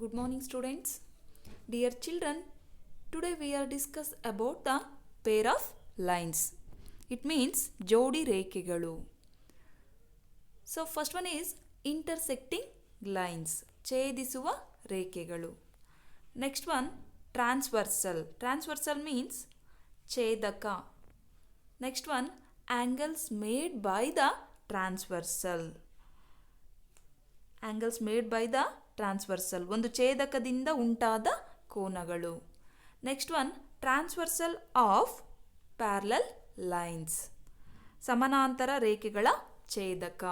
Good morning, students. Dear children, today we are discuss about the pair of lines. It means jodi ರೇಖೆಗಳು. So first one is intersecting lines. ಛೇದಿಸುವ ರೇಖೆಗಳು. Next one transversal. Transversal means ಛೇದಕ. Next one angles made by the transversal. Angles made by the transversal ಒಂದು ಛೇದಕದಿಂದ ಉಂಟಾದ ಕೋನಗಳು. Next one transversal of parallel lines ಸಮಾನಾಂತರ ರೇಖೆಗಳ ಛೇದಕ.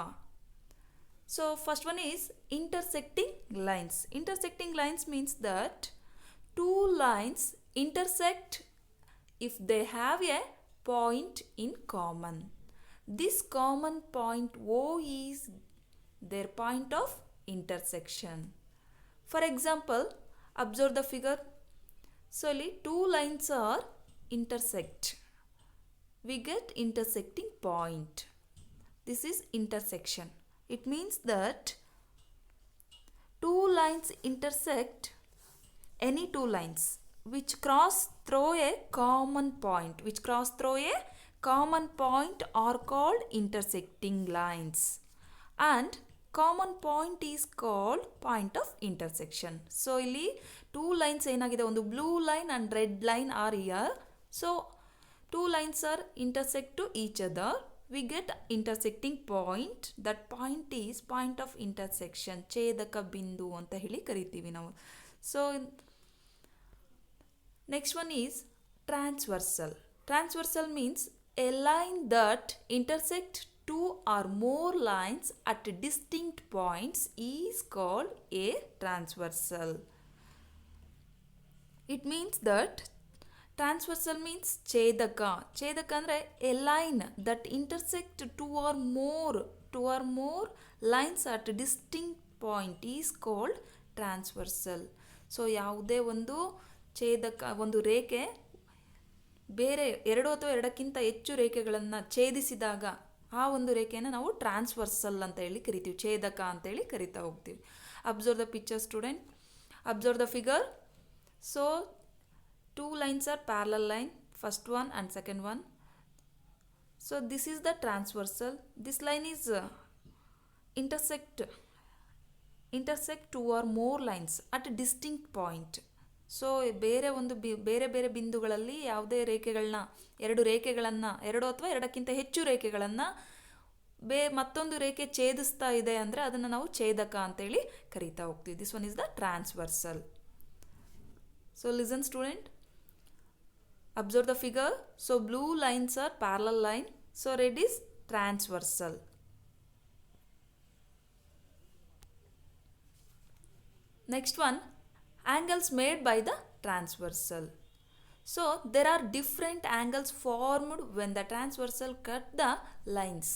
So first one is intersecting lines. Intersecting lines means that two lines intersect if they have a point in common. This common point O is their point of intersection. For example, observe the figure. So, two lines are intersect. We get intersecting point. This is intersection. It means that two lines intersect, any two lines which cross through a common point, are called intersecting lines, and common point is called point of intersection. So ಇಲ್ಲಿ two lines ಏನಾಗಿದೆ, ಒಂದು blue line and red line are here. So two lines are intersect to each other. We get intersecting point. That point is point of intersection. ಛೇದಕ ಬಿಂದು ಅಂತ ಹೇಳಿ ಕರಿತೀವಿ ನಾವು. So next one is transversal. Transversal means a line that intersect two or more lines at distinct points is called a transversal. It means that transversal means ಛೇದಕ. ಛೇದಕ ಅಂದರೆ a line that intersect two or more lines at distinct point is called transversal. So ಯಾವುದೇ ಒಂದು ಛೇದಕ, ಒಂದು ರೇಖೆ ಬೇರೆ ಎರಡು ಅಥವಾ ಎರಡಕ್ಕಿಂತ ಹೆಚ್ಚು ರೇಖೆಗಳನ್ನು ಛೇದಿಸಿದಾಗ ಆ ಒಂದು ರೇಖೆಯನ್ನು ನಾವು ಟ್ರಾನ್ಸ್ವರ್ಸಲ್ ಅಂತ ಹೇಳಿ ಕರಿತೀವಿ, ಛೇದಕ ಅಂತೇಳಿ ಕರಿತಾ ಹೋಗ್ತೀವಿ. Observe the picture student, observe the figure. So two lines are parallel line, first one and second one. So this is the transversal. This line is intersect two or more lines at a distinct point. So ಬೇರೆ ಬೇರೆ ಬಿಂದುಗಳಲ್ಲಿ ಯಾವುದೇ ರೇಖೆಗಳನ್ನ, ಎರಡು ಅಥವಾ ಎರಡಕ್ಕಿಂತ ಹೆಚ್ಚು ರೇಖೆಗಳನ್ನು ಮತ್ತೊಂದು ರೇಖೆ ಛೇದಿಸ್ತಾ ಇದೆ ಅಂದರೆ ಅದನ್ನು ನಾವು ಛೇದಕ ಅಂತೇಳಿ ಕರಿತಾ ಹೋಗ್ತೀವಿ. This one is the transversal. So listen student, observe the figure. So blue lines are parallel line, so red is transversal. Next one, angles made by the transversal. So there are different angles formed when the transversal cut the lines.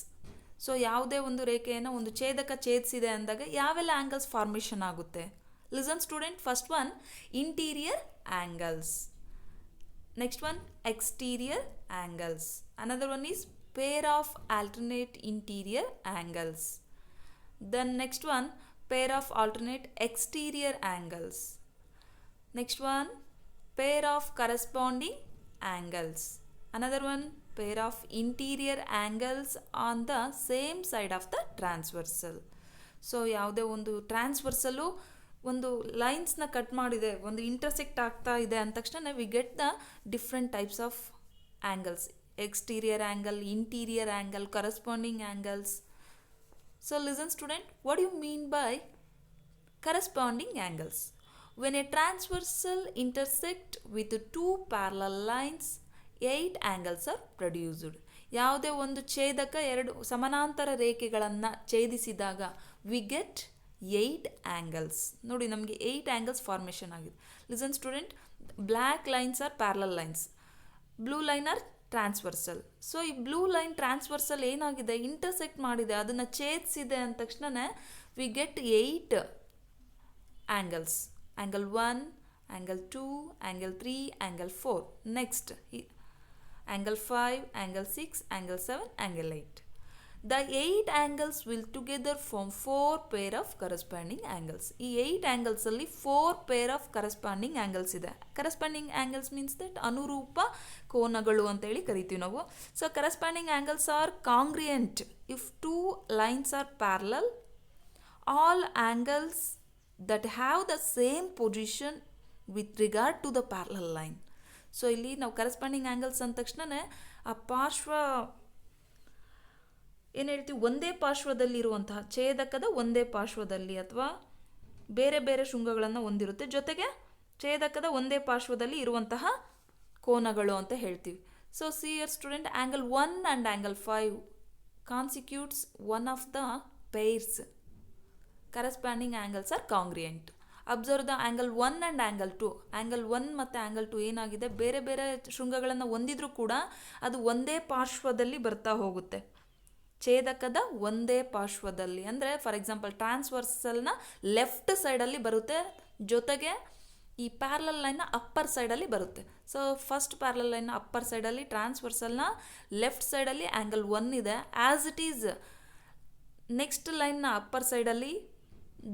So ಯಾವುದೇ ಒಂದು ರೇಖೆಯನ್ನು ಒಂದು ಛೇದಕ ಛೇದಿಸಿದೆ ಅಂದಾಗ ಯಾವೆಲ್ಲ angles formation ಆಗುತ್ತೆ? Listen student, first one interior angles, next one exterior angles, another one is pair of alternate interior angles, then next one pair of alternate exterior angles, next one pair of corresponding angles, another one pair of interior angles on the same side of the transversal. So ಯಾವುದೇ ಒಂದು ಟ್ರಾನ್ಸ್ವರ್ಸಲ್ಲು ಒಂದು ಲೈನ್ಸ್ನ cut ಮಾಡಿದೆ, ಒಂದು intersect ಆಗ್ತಾ ಇದೆ ಅಂದ ತಕ್ಷಣ we get the different types of angles: exterior angle, interior angle, corresponding angles. So listen student, what do you mean by corresponding angles? When a transversal intersect with two parallel lines, 8 angles are produced. ಯಾವುದೇ ಒಂದು ಛೇದಕ ಎರಡು ಸಮಾನಾಂತರ ರೇಖೆಗಳನ್ನು ಛೇದಿಸಿದಾಗ we get 8 angles. ನೋಡಿ, ನಮಗೆ 8 angles formation ಆಗಿದೆ. Listen student, black lines are parallel lines, blue line are transversal. So ಈ ಬ್ಲೂ ಲೈನ್ ಟ್ರಾನ್ಸ್ವರ್ಸಲ್ ಏನಾಗಿದೆ, ಇಂಟರ್ಸೆಕ್ಟ್ ಮಾಡಿದೆ, ಅದನ್ನು ಛೇದಿಸಿದೆ ಅಂದ ತಕ್ಷಣ we get 8 angles: angle 1, angle 2, angle 3, angle 4, next angle 5, angle 6, angle 7, angle 8. The 8 angles will together form 4 pair of corresponding angles. ಈ 8 angles ಅಲ್ಲಿ 4 pair of corresponding angles ಇದೆ. corresponding angles means that ಅನುರೂಪ ಕೋನಗಳು ಅಂತೇಳಿ ಕರಿತೀವಿ ನಾವು. So corresponding angles are congruent if two lines are parallel. All angles that have the same position with regard to the parallel line. So ಇಲ್ಲಿ ನಾವು corresponding angles ಅಂದ ತಕ್ಷಣ ಆ ಪಾರ್ಶ್ವ ಏನು ಹೇಳ್ತೀವಿ, ಒಂದೇ ಪಾರ್ಶ್ವದಲ್ಲಿರುವಂತಹ ಛೇದಕದ ಒಂದೇ ಪಾರ್ಶ್ವದಲ್ಲಿ ಅಥವಾ ಬೇರೆ ಬೇರೆ ಶೃಂಗಗಳನ್ನು ಹೊಂದಿರುತ್ತೆ, ಜೊತೆಗೆ ಛೇದಕದ ಒಂದೇ ಪಾರ್ಶ್ವದಲ್ಲಿ ಇರುವಂತಹ ಕೋನಗಳು ಅಂತ ಹೇಳ್ತೀವಿ. So dear student, angle 1 and angle 5 constitutes one of the pairs. Corresponding angles are congruent. Observe the angle 1 and angle 2. Angle 1 ಮತ್ತು ಆ್ಯಂಗಲ್ 2 ಏನಾಗಿದೆ, ಬೇರೆ ಬೇರೆ ಶೃಂಗಗಳನ್ನು ಹೊಂದಿದ್ರೂ ಕೂಡ ಅದು ಒಂದೇ ಪಾರ್ಶ್ವದಲ್ಲಿ ಬರ್ತಾ ಹೋಗುತ್ತೆ, ಛೇದಕದ ಒಂದೇ ಪಾರ್ಶ್ವದಲ್ಲಿ. ಅಂದರೆ ಫಾರ್ ಎಕ್ಸಾಂಪಲ್ ಟ್ರಾನ್ಸ್ವರ್ಸಲ್ನ ಲೆಫ್ಟ್ ಸೈಡಲ್ಲಿ ಬರುತ್ತೆ, ಜೊತೆಗೆ ಈ ಪ್ಯಾರಲಲ್ ಲೈನ್ನ ಅಪ್ಪರ್ ಸೈಡಲ್ಲಿ ಬರುತ್ತೆ. ಸೊ ಫಸ್ಟ್ ಪ್ಯಾರಲಲ್ ಲೈನ್ನ ಅಪ್ಪರ್ ಸೈಡಲ್ಲಿ, ಟ್ರಾನ್ಸ್ವರ್ಸಲ್ನ ಲೆಫ್ಟ್ ಸೈಡಲ್ಲಿ ಆ್ಯಂಗಲ್ 1 ಇದೆ, ಆ್ಯಸ್ ಇಟ್ ಈಸ್ ನೆಕ್ಸ್ಟ್ ಲೈನ್ನ ಅಪ್ಪರ್ ಸೈಡಲ್ಲಿ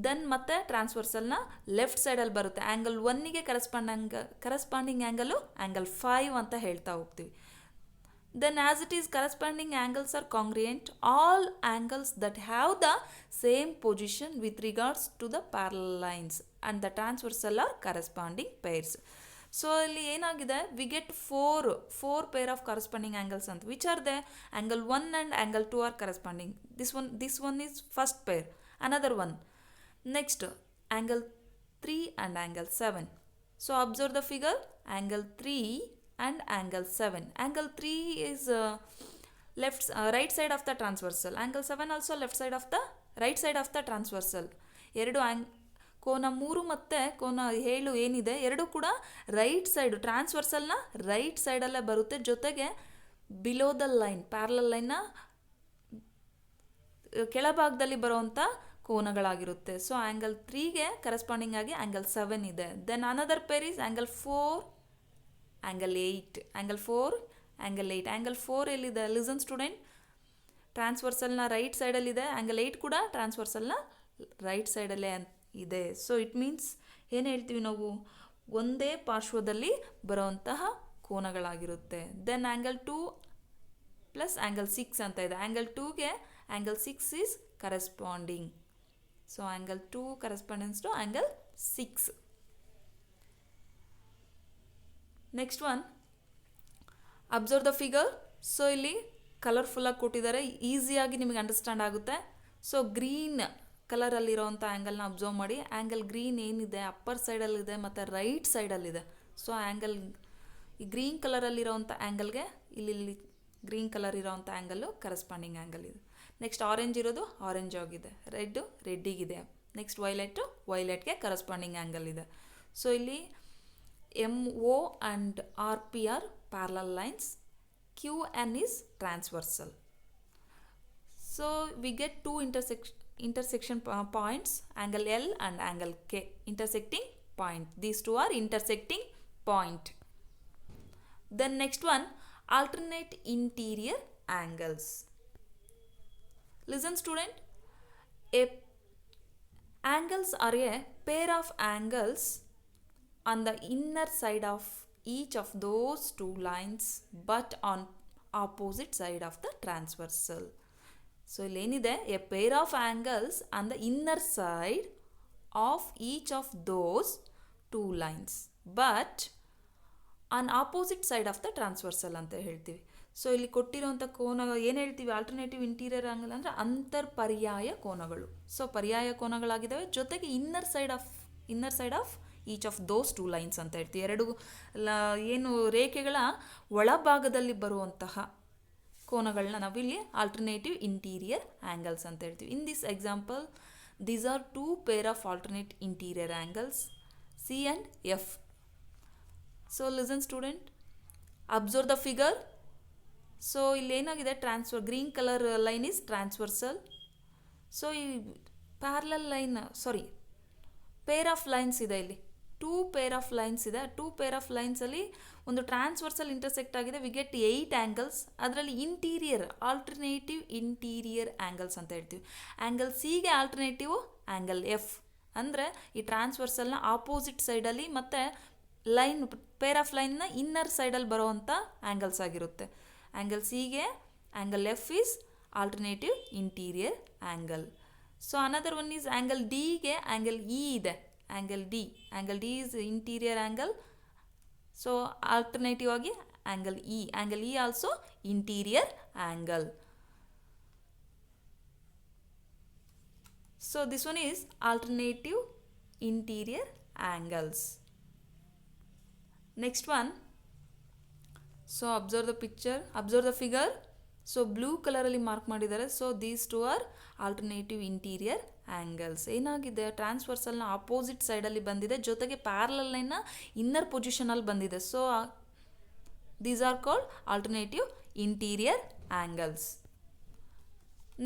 ದೆನ್ ಮತ್ತೆ ಟ್ರಾನ್ಸ್ವರ್ಸಲ್ನ ಲೆಫ್ಟ್ ಸೈಡಲ್ಲಿ ಬರುತ್ತೆ. ಆ್ಯಂಗಲ್ 1ಗೆ ಕರೆಸ್ಪಾಂಡಿಂಗ್ ಆ್ಯಂಗಲು ಆ್ಯಂಗಲ್ 5 ಅಂತ ಹೇಳ್ತಾ ಹೋಗ್ತೀವಿ. Then as it is corresponding angles are congruent, all angles that have the same position with regards to the parallel lines and the transversal are corresponding pairs. So ಇಲ್ಲಿ ಏನಾಗಿದೆ, we get four pair of corresponding angles ಅಂತ. Which are they? Angle 1 and angle 2 are corresponding. This one is first pair. Another one. Next, angle 3 and angle 7. So observe the figure. Angle 3 and angle 7. Angle 3 is right side of the transversal. Angle 7 also left side of the right side of the transversal. ಎರಡು ಕೋನ 3 ಮತ್ತು ಕೋನ 7 ಏನಿದೆ, ಎರಡು ಕೂಡ right side ಟ್ರಾನ್ಸ್ವರ್ಸಲ್ನ right ಸೈಡಲ್ಲೇ ಬರುತ್ತೆ, ಜೊತೆಗೆ ಬಿಲೋ ದ ಲೈನ್ ಪ್ಯಾರಲಲ್ ಲೈನ್ನ ಕೆಳಭಾಗದಲ್ಲಿ ಬರುವಂಥ ಕೋನಗಳಾಗಿರುತ್ತೆ. ಸೊ ಆ್ಯಂಗಲ್ 3ಗೆ ಕರೆಸ್ಪಾಂಡಿಂಗ್ ಆಗಿ ಆ್ಯಂಗಲ್ 7 ಇದೆ. Then another pair is angle 4 angle 8. Angle 4 angle 8. Angle 4 ಎಲ್ಲಿದೆ, ಲಿಸನ್ ಸ್ಟೂಡೆಂಟ್, ಟ್ರಾನ್ಸ್ವರ್ಸಲ್ನ ರೈಟ್ ಸೈಡಲ್ಲಿದೆ. ಆ್ಯಂಗಲ್ 8 ಕೂಡ ಟ್ರಾನ್ಸ್ವರ್ಸಲ್ನ ರೈಟ್ ಸೈಡಲ್ಲೇ ಇದೆ. ಸೊ ಇಟ್ ಮೀನ್ಸ್ ಏನು ಹೇಳ್ತೀವಿ ನಾವು, ಒಂದೇ ಪಾರ್ಶ್ವದಲ್ಲಿ ಬರುವಂತಹ ಕೋನಗಳಾಗಿರುತ್ತೆ. ದೆನ್ ಆ್ಯಂಗಲ್ 2 ಪ್ಲಸ್ ಆ್ಯಂಗಲ್ 6 ಅಂತ ಇದೆ. ಆ್ಯಂಗಲ್ 2ಗೆ angle 6 is corresponding. So angle 2 correspondence to angle 6. Next one, observe the figure. So ಇಲ್ಲಿ ಕಲರ್ಫುಲ್ಲಾಗಿ ಕೊಟ್ಟಿದ್ದಾರೆ, ಈಸಿಯಾಗಿ ನಿಮಗೆ ಅಂಡರ್ಸ್ಟ್ಯಾಂಡ್ ಆಗುತ್ತೆ. ಸೊ ಗ್ರೀನ್ ಕಲರಲ್ಲಿರೋವಂಥ ಆ್ಯಂಗಲ್ನ ಅಬ್ಸರ್ವ್ ಮಾಡಿ. ಆ್ಯಂಗಲ್ ಗ್ರೀನ್ ಏನಿದೆ ಅಪ್ಪರ್ ಸೈಡಲ್ಲಿದೆ ಮತ್ತು ರೈಟ್ ಸೈಡಲ್ಲಿದೆ. ಸೊ ಆ್ಯಂಗಲ್ ಈ ಗ್ರೀನ್ ಕಲರಲ್ಲಿರೋವಂಥ ಆ್ಯಂಗಲ್ಗೆ ಇಲ್ಲಿ ಗ್ರೀನ್ ಕಲರ್ ಇರೋವಂಥ ಆ್ಯಂಗಲ್ಲು ಕರೆಸ್ಪಾಂಡಿಂಗ್ ಆ್ಯಂಗಲ್ ಇದೆ. ನೆಕ್ಸ್ಟ್ ಆರೆಂಜ್ ಇರೋದು ಆರೆಂಜ್ ಆಗಿದೆ, ರೆಡ್ಡಿಗಿದೆ. ನೆಕ್ಸ್ಟ್ ವೈಲೆಟ್ಗೆ ಕರೆಸ್ಪಾಂಡಿಂಗ್ ಆ್ಯಂಗಲ್ ಇದೆ. ಸೊ ಇಲ್ಲಿ MO and RP are parallel lines. QN is transversal. So we get two intersection points, angle L and angle K, intersecting point. These two are intersecting point. Then next one, alternate interior angles. Listen student, angles are a pair of angles on the inner side of each of those two lines but on opposite side of the transversal. So illénide, a pair of angles on the inner side of each of those two lines but on opposite side of the transversal ಅಂತ ಹೇಳ್ತೀವಿ. So ಇಲ್ಲಿ ಕೊಟ್ಟಿರೋಂಥ ಕೋನ ಏನು ಹೇಳ್ತೀವಿ, alternative interior angle ಅಂದರೆ ಅಂತರ್ಪರ್ಯಾಯ ಕೋನಗಳು. So ಪರ್ಯಾಯ ಕೋನಗಳಾಗಿದ್ದಾವೆ, ಜೊತೆಗೆ inner side of each of those two lines ಅಂತ ಹೇಳ್ತೀವಿ. ಎರಡು ಏನು ರೇಖೆಗಳ ಒಳಭಾಗದಲ್ಲಿ ಬರುವಂತಹ ಕೋನಗಳನ್ನ ನಾವಿಲ್ಲಿ ಆಲ್ಟರ್ನೇಟಿವ್ ಇಂಟೀರಿಯರ್ ಆ್ಯಂಗಲ್ಸ್ ಅಂತ ಹೇಳ್ತೀವಿ. In this example, these are two pair of alternate interior angles C and F. So listen student, observe the figure. So ಇಲ್ಲೇನಾಗಿದೆ, green colour line is transversal. So ಈ parallel line pair of lines ಇದೆ ಇಲ್ಲಿ, two pair of lines ಇದೆ. Two pair of ಲೈನ್ಸಲ್ಲಿ ಒಂದು transversal intersect ಆಗಿದೆ. We get 8 angles. ಅದರಲ್ಲಿ interior alternative interior angles ಅಂತ ಹೇಳ್ತೀವಿ. ಆ್ಯಂಗಲ್ ಸಿಗೆ ಆಲ್ಟರ್ನೇಟಿವ್ ಆ್ಯಂಗಲ್ ಎಫ್. ಅಂದರೆ ಈ ಟ್ರಾನ್ಸ್ವರ್ಸಲ್ನ ಆಪೋಸಿಟ್ ಸೈಡಲ್ಲಿ ಮತ್ತು ಲೈನ್ ಪೇರ್ ಆಫ್ ಲೈನ್ನ ಇನ್ನರ್ ಸೈಡಲ್ಲಿ ಬರೋವಂಥ ಆ್ಯಂಗಲ್ಸ್ ಆಗಿರುತ್ತೆ. ಆ್ಯಂಗಲ್ ಸಿಗೆ angle F is alternative interior angle. So another one is angle ಡಿಗೆ ಆ್ಯಂಗಲ್ ಇ ಇದೆ. Angle D is interior angle. So alternative ಆಗಿ angle E also interior angle. So this one is alternative interior angles. Next one. So observe the picture, observe the figure. So blue color ಅಲ್ಲಿ mark ಮಾಡಿದ್ದಾರೆ. So these two are alternative interior angles. ಏನಾಗಿದೆ, ಟ್ರಾನ್ಸ್ವರ್ಸಲ್ನ opposite ಸೈಡಲ್ಲಿ ಬಂದಿದೆ, ಜೊತೆಗೆ parallel ಲೈನ್ನ inner ಪೊಸಿಷನಲ್ಲಿ ಬಂದಿದೆ. So these are called alternative interior angles.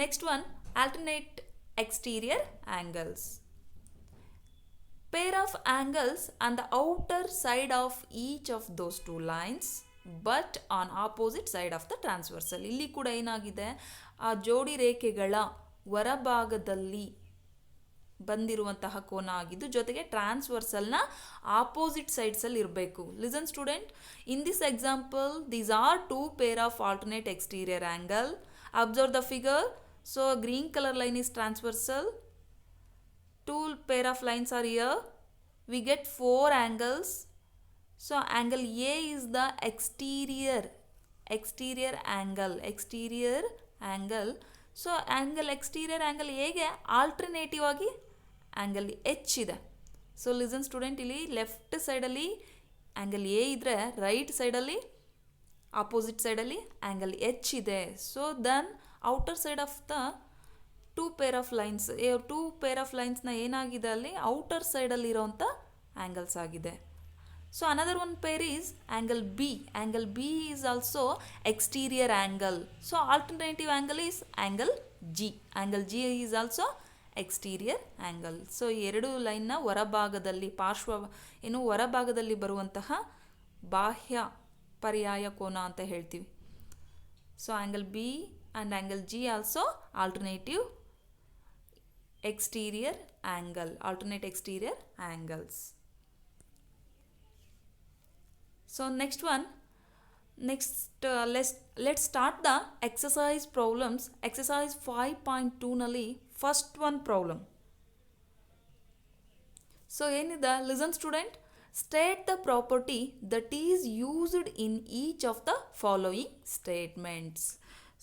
Next one alternate exterior angles. Pair of angles on the outer side of each of those two lines but on opposite side of the transversal. ಇಲ್ಲಿ ಕೂಡ ಏನಾಗಿದೆ, ಆ ಜೋಡಿ ರೇಖೆಗಳ ಹೊರಭಾಗದಲ್ಲಿ ಬಂದಿರುವಂತಹ ಕೋನ ಆಗಿದ್ದು ಜೊತೆಗೆ ಟ್ರಾನ್ಸ್ವರ್ಸಲ್ನ ಆಪೋಸಿಟ್ ಸೈಡ್ಸಲ್ಲಿ ಇರಬೇಕು. Listen student, in this example these are two pair of alternate exterior angle. Observe the figure. So green color line is transversal. Two pair of lines are here. We get 4 angles. So angle A is the exterior angle. So exterior angle A ಗೆ alternative ಆಗಿ angle H ಇದೆ. So listen student, ಇಲ್ಲಿ left ಸೈಡಲ್ಲಿ angle A ಇದ್ದರೆ right ಸೈಡಲ್ಲಿ opposite ಸೈಡಲ್ಲಿ angle H ಇದೆ. So then outer side of the two pair of ಲೈನ್ಸ್ನ ಏನಾಗಿದೆ ಅಲ್ಲಿ ಔಟರ್ ಸೈಡಲ್ಲಿ ಇರೋವಂಥ ಆ್ಯಂಗಲ್ಸ್ ಆಗಿದೆ. So another one pair is angle B is also exterior angle. So alternative angle is angle G is also exterior angle. So ಎರಡು ಲೈನ್ನ ಹೊರಭಾಗದಲ್ಲಿ ಹೊರಭಾಗದಲ್ಲಿ ಬರುವಂತಹ ಬಾಹ್ಯ ಪರ್ಯಾಯ ಕೋನ ಅಂತ ಹೇಳ್ತೀವಿ. So angle B and angle G also alternate exterior angles. So next one, let's start the exercise problems. Exercise 5.2 ನಲ್ಲಿ first one problem. So ಏನಿದೆ, listen student, state the property that is used in each of the following statements.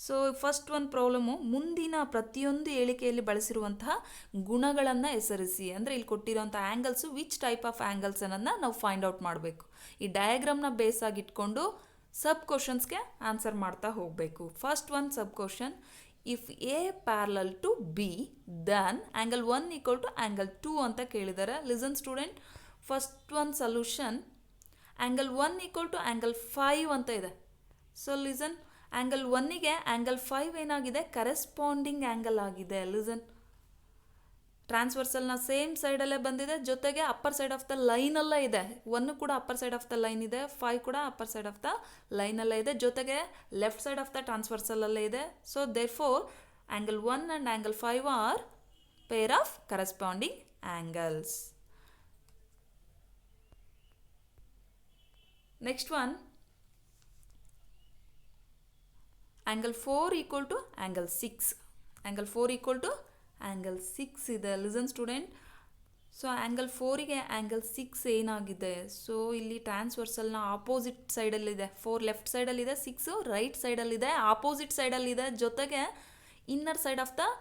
So first ಒಂದು problem, ಮುಂದಿನ ಪ್ರತಿಯೊಂದು ಹೇಳಿಕೆಯಲ್ಲಿ ಬಳಸಿರುವಂತಹ ಗುಣಗಳನ್ನು ಹೆಸರಿಸಿ. ಅಂದರೆ ಇಲ್ಲಿ ಕೊಟ್ಟಿರೋಂಥ angles which type of angles ಅನ್ನೋದನ್ನ ನಾವು ಫೈಂಡ್ ಔಟ್ ಮಾಡಬೇಕು. ಈ ಡಯಾಗ್ರಾಮ್ನ ಬೇಸ್ ಆಗಿಟ್ಕೊಂಡು ಸಬ್ ಕ್ವಶನ್ಸ್ಗೆ ಆನ್ಸರ್ ಮಾಡ್ತಾ ಹೋಗಬೇಕು. First one sub question, if a parallel to b then angle 1 equal to angle 2 ಅಂತ ಕೇಳಿದ್ದಾರೆ. Listen student, first one solution angle 1 equal to angle 5 ಅಂತ ಇದೆ. ಸೊ ಲಿಸನ್, ಆ್ಯಂಗಲ್ 1ಗೆ ಆ್ಯಂಗಲ್ 5 ಏನಾಗಿದೆ, ಕರೆಸ್ಪಾಂಡಿಂಗ್ ಆ್ಯಂಗಲ್ ಆಗಿದೆ. Listen, ಟ್ರಾನ್ಸ್ವರ್ಸಲ್ನ ಸೇಮ್ ಸೈಡಲ್ಲೇ ಬಂದಿದೆ, ಜೊತೆಗೆ ಅಪ್ಪರ್ ಸೈಡ್ ಆಫ್ ದ ಲೈನಲ್ಲೇ ಇದೆ. 1 ಕೂಡ upper side of the line ಇದೆ, 5 ಕೂಡ ಅಪ್ಪರ್ ಸೈಡ್ ಆಫ್ ದ ಲೈನಲ್ಲೇ ಇದೆ, ಜೊತೆಗೆ ಲೆಫ್ಟ್ ಸೈಡ್ ಆಫ್ ದ ಟ್ರಾನ್ಸ್ವರ್ಸಲಲ್ಲೇ ಇದೆ. So therefore angle 1 and angle 5 are pair of corresponding angles. Next one, angle 4 equal to angle 6. Angle 4 equal to angle 6 ಇದೆ. Listen student, so angle 4ಗೆ angle 6 ಏನಾಗಿದೆ, so ಇಲ್ಲಿ ಟ್ರಾನ್ಸ್ವರ್ಸಲ್ನ ಆಪೋಸಿಟ್ ಸೈಡಲ್ಲಿದೆ. 4 left ಸೈಡಲ್ಲಿದೆ, 6 right ಸೈಡಲ್ಲಿದೆ, ಆಪೋಸಿಟ್ ಸೈಡಲ್ಲಿದೆ, ಜೊತೆಗೆ inner side of the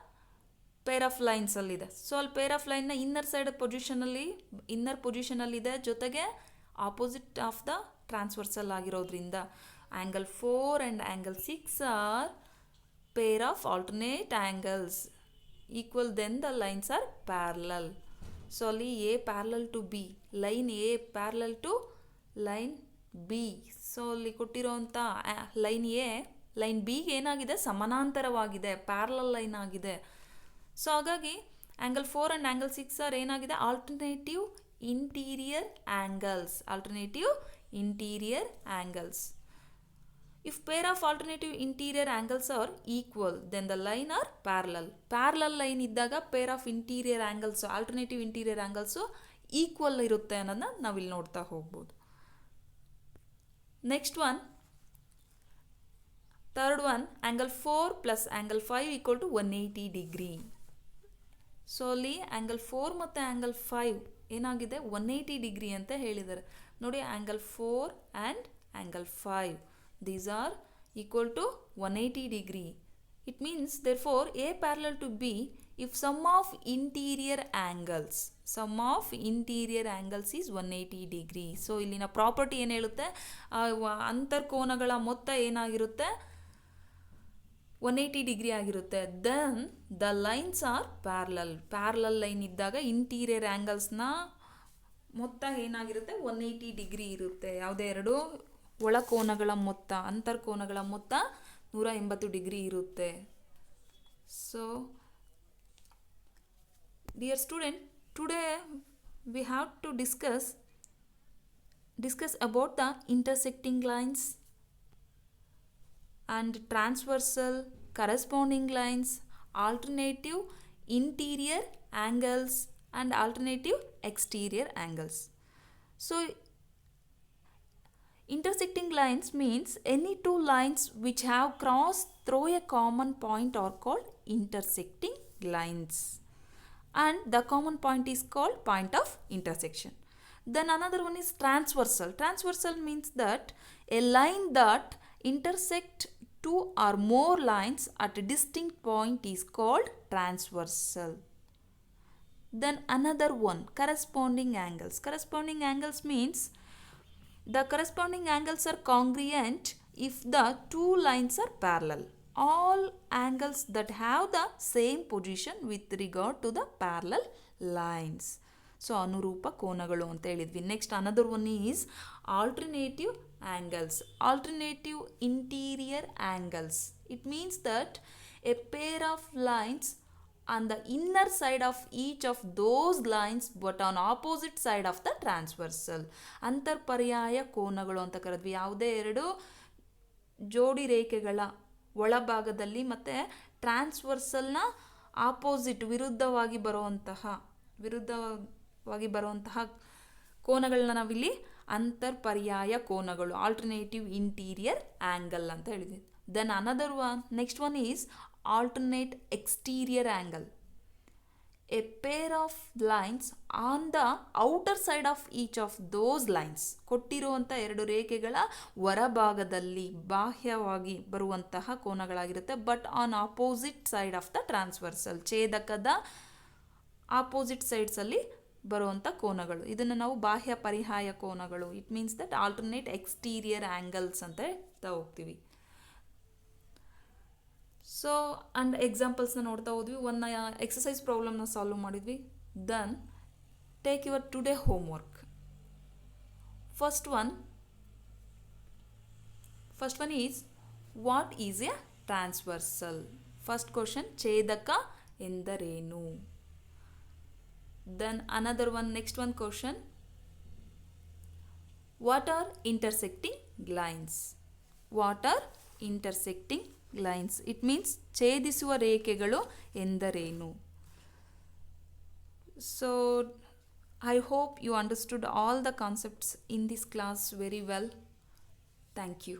pair of ಲೈನ್ಸಲ್ಲಿದೆ. ಸೊ ಅಲ್ಲಿ ಪೇರ್ ಆಫ್ ಲೈನ್ನ ಇನ್ನರ್ ಪೊಸಿಷನಲ್ಲಿದೆ, ಜೊತೆಗೆ ಆಪೋಸಿಟ್ ಆಫ್ ದ ಟ್ರಾನ್ಸ್ವರ್ಸಲ್ ಆಗಿರೋದ್ರಿಂದ angle 4 and angle 6 are pair of alternate angles equal, then the lines are parallel. So ali A parallel to B, line A parallel to line B. So ಅಲ್ಲಿ ಕೊಟ್ಟಿರೋಂಥ line A line B ಗೆ ಏನಾಗಿದೆ, ಸಮಾನಾಂತರವಾಗಿದೆ, parallel line ಆಗಿದೆ. So ಹಾಗಾಗಿ angle 4 and angle 6 R ಏನಾಗಿದೆ, alternative interior angles. Alternative interior angles. If pair of alternative interior angles are equal, then the line are parallel. Parallel line ಇದ್ದಾಗ pair of interior angles, alternative interior angles equal ಇರುತ್ತೆ ಅನ್ನೋದನ್ನ ನಾವಿಲ್ಲಿ ನೋಡ್ತಾ ಹೋಗ್ಬೋದು. Next one, third one, angle 4 plus angle 5 equal to 180 degree. So ಅಲ್ಲಿ angle 4 ಮತ್ತು angle 5 ಏನಾಗಿದೆ, 180 degree ಅಂತ ಹೇಳಿದ್ದಾರೆ. ನೋಡಿ, angle 4 and angle 5 these are equal to 180 degree. It means therefore A parallel to B if sum of interior angles is 180 degree. So ಇಲ್ಲಿನ property ಏನು ಹೇಳುತ್ತೆ, ಅಂತರ್ಕೋನಗಳ ಮೊತ್ತ ಏನಾಗಿರುತ್ತೆ, 180 ಡಿಗ್ರಿ ಆಗಿರುತ್ತೆ. Then the lines are parallel line ಇದ್ದಾಗ interior ಆ್ಯಂಗಲ್ಸ್ನ ಮೊತ್ತ ಏನಾಗಿರುತ್ತೆ, 180 ಡಿಗ್ರಿ ಇರುತ್ತೆ. ಯಾವುದೇ ಎರಡು ಒಳಕೋನಗಳ ಮೊತ್ತ, ಅಂತರ್ಕೋನಗಳ ಮೊತ್ತ 180 ಡಿಗ್ರಿ ಇರುತ್ತೆ. So dear student, today we have to discuss about the intersecting lines and transversal corresponding lines, alternative interior angles and alternative exterior angles. So intersecting lines means any two lines which have crossed through a common point are called intersecting lines, and the common point is called point of intersection. Then another one is transversal. Transversal means that a line that intersect two or more lines at a distinct point is called transversal. Then another one, corresponding angles. Corresponding angles means the corresponding angles are congruent if the two lines are parallel. All angles that have the same position with regard to the parallel lines. So ಅನುರೂಪ ಕೋನಗಳು ಅಂತ ಹೇಳಿದ್ವಿ. Next another one is alternative angles. Alternative interior angles. It means that a pair of lines on the inner side of each of those lines but on opposite side of the transversal. ಅಂತರ್ಪರ್ಯಾಯ ಕೋನಗಳು ಅಂತ ಕರೆದ್ವಿ. ಯಾವುದೇ ಎರಡು ಜೋಡಿ ರೇಖೆಗಳ ಒಳಭಾಗದಲ್ಲಿ ಮತ್ತು ಟ್ರಾನ್ಸ್ವರ್ಸಲ್ನ opposite ವಿರುದ್ಧವಾಗಿ ಬರುವಂತಹ ಕೋನಗಳನ್ನ ನಾವಿಲ್ಲಿ ಅಂತರ್ಪರ್ಯಾಯ ಕೋನಗಳು, ಆಲ್ಟರ್ನೇಟಿವ್ ಇಂಟೀರಿಯರ್ ಆ್ಯಂಗಲ್ ಅಂತ ಹೇಳಿದ್ವಿ. Then another one, next one is alternate exterior angle. A pair of lines on the outer side of each of those lines. ಕೊಟ್ಟಿರುವಂಥ ಎರಡು ರೇಖೆಗಳ ಹೊರಭಾಗದಲ್ಲಿ ಬಾಹ್ಯವಾಗಿ ಬರುವಂತಹ ಕೋನಗಳಾಗಿರುತ್ತೆ. But on opposite side of the transversal, ಛೇದಕದ ಆಪೋಸಿಟ್ ಸೈಡ್ಸಲ್ಲಿ ಬರುವಂಥ ಕೋನಗಳು, ಇದನ್ನು ನಾವು ಬಾಹ್ಯ ಪರಿಹಾಯ ಕೋನಗಳು, it means that alternate exterior angles ಅಂತ ಹೇಳ್ತಾ ಹೋಗ್ತೀವಿ. ಸೊ ಆ್ಯಂಡ್ ಎಕ್ಸಾಂಪಲ್ಸ್ನ ನೋಡ್ತಾ ಹೋದ್ವಿ. ಒಂದು ಎಕ್ಸಸೈಸ್ ಪ್ರಾಬ್ಲಮ್ನ ಸಾಲ್ವ್ ಮಾಡಿದ್ವಿ. Then take your today homework. First one is what is a transversal. First question, ಛೇದಕ ಎಂದರೇನು. Then another one, next one question, what are intersecting lines. What are intersecting lines, it means ಛೇದಿಸುವ ರೇಖೆಗಳು ಎಂದರೇನು. So I hope you understood all the concepts in this class very well. Thank you.